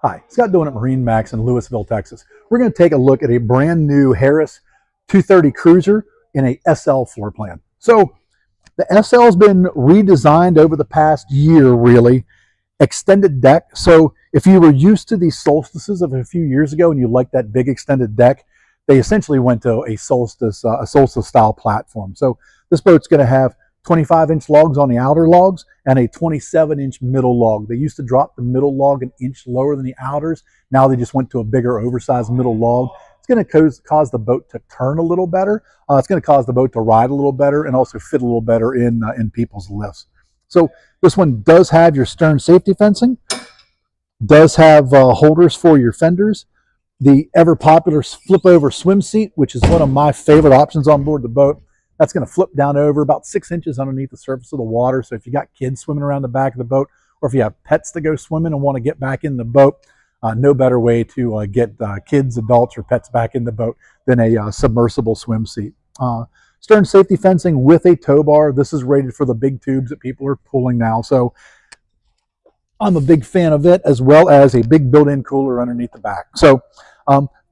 Hi, Scott doing at MarineMax in Lewisville, Texas. We're going to take a look at a brand new Harris 230 Cruiser in a SL floor plan. So the SL has been redesigned over the past year, really. Extended deck. So if you were used to these Solstices of a few years ago and you like that big extended deck, they essentially went to a Solstice style platform. So this boat's going to have 25-inch logs on the outer logs and a 27-inch middle log. They used to drop the middle log an inch lower than the outers. Now they just went to a bigger, oversized middle log. It's going to cause the boat to turn a little better. It's going to cause the boat to ride a little better and also fit a little better in people's lifts. So this one does have your stern safety fencing, does have holders for your fenders, the ever popular flip over swim seat, which is one of my favorite options on board the boat. That's going to flip down over about 6 inches underneath the surface of the water. So if you got kids swimming around the back of the boat, or if you have pets to go swimming and want to get back in the boat, no better way to get kids, adults, or pets back in the boat than a submersible swim seat. Stern safety fencing with a tow bar. This is rated for the big tubes that people are pulling now. So I'm a big fan of it, as well as a big built-in cooler underneath the back. So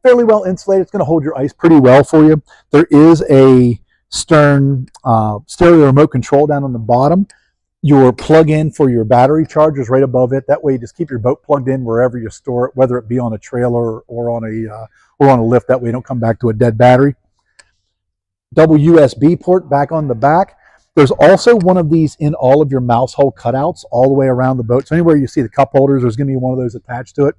fairly well insulated. It's going to hold your ice pretty well for you. There is a stern stereo remote control down on the bottom. Your plug-in for your battery charger is right above it. That way you just keep your boat plugged in wherever you store it, whether it be on a trailer or on a lift. That way you don't come back to a dead battery. Double USB port back on the back. There's also one of these in all of your mouse hole cutouts all the way around the boat. So anywhere you see the cup holders, there's going to be one of those attached to it.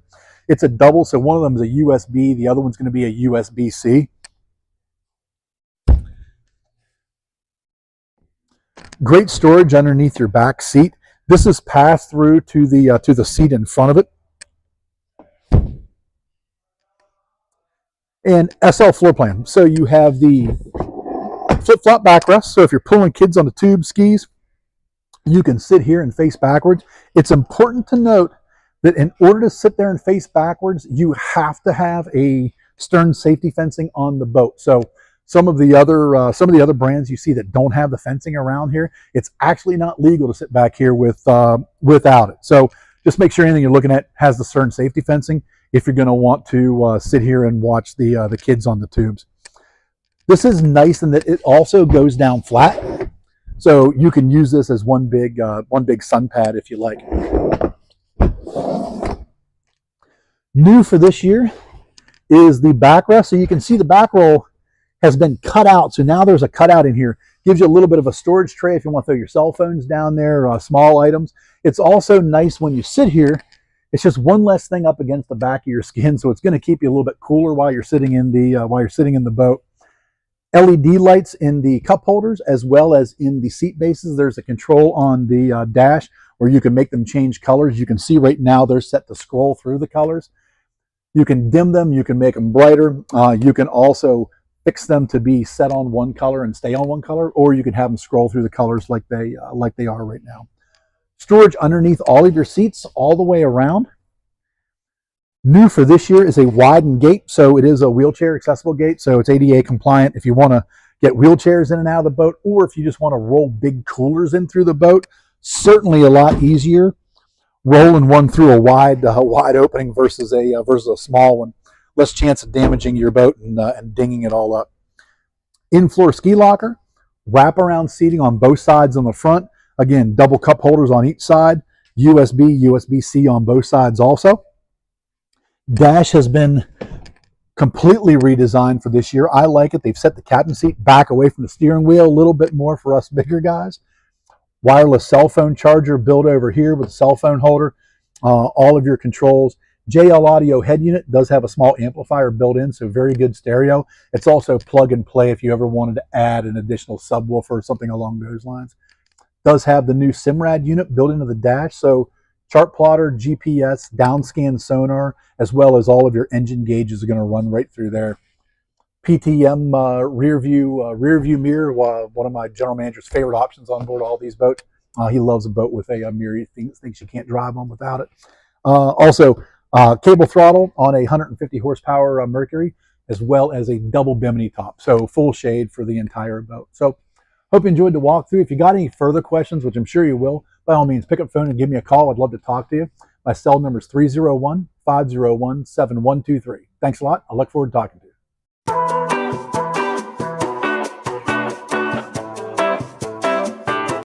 It's a double, so one of them is a USB, the other one's going to be a USB-C. Great storage underneath your back seat. This is passed through to the seat in front of it. And SL floor plan. So you have the flip-flop backrest. So if you're pulling kids on the tube skis, you can sit here and face backwards. It's important to note that in order to sit there and face backwards, you have to have a stern safety fencing on the boat. So some of the other brands you see that don't have the fencing around here, it's actually not legal to sit back here without it. So just make sure anything you're looking at has the stern safety fencing if you're going to want to sit here and watch the kids on the tubes. This is nice in that it also goes down flat, so you can use this as one big sun pad if you like. New for this year is the backrest. So you can see the back roll has been cut out. So now there's a cutout in here. Gives you a little bit of a storage tray if you want to throw your cell phones down there, small items. It's also nice when you sit here. It's just one less thing up against the back of your skin, so it's going to keep you a little bit cooler while you're sitting in the boat. LED lights in the cup holders as well as in the seat bases. There's a control on the dash where you can make them change colors. You can see right now they're set to scroll through the colors. You can dim them. You can make them brighter. You can also fix them to be set on one color and stay on one color, or you can have them scroll through the colors like they are right now. Storage underneath all of your seats all the way around. New for this year is a widened gate, so it is a wheelchair accessible gate, so it's ADA compliant if you want to get wheelchairs in and out of the boat, or if you just want to roll big coolers in through the boat. Certainly a lot easier rolling one through a wide opening versus a small one. Less chance of damaging your boat and dinging it all up. In-floor ski locker, wraparound seating on both sides on the front. Again, double cup holders on each side. USB, USB-C on both sides also. Dash has been completely redesigned for this year. I like it. They've set the captain seat back away from the steering wheel a little bit more for us bigger guys. Wireless cell phone charger built over here with a cell phone holder. All of your controls. JL Audio head unit does have a small amplifier built in, so very good stereo. It's also plug and play if you ever wanted to add an additional subwoofer or something along those lines. Does have the new SIMRAD unit built into the dash, so chart plotter, GPS, downscan sonar, as well as all of your engine gauges are going to run right through there. PTM rear view mirror, one of my general manager's favorite options on board all these boats. He loves a boat with a mirror. He thinks you can't drive on without it. Also, cable throttle on a 150 horsepower Mercury, as well as a double bimini top. So full shade for the entire boat. So hope you enjoyed the walkthrough. If you got any further questions, which I'm sure you will, by all means, pick up the phone and give me a call. I'd love to talk to you. My cell number is 301-501-7123. Thanks a lot. I look forward to talking to you.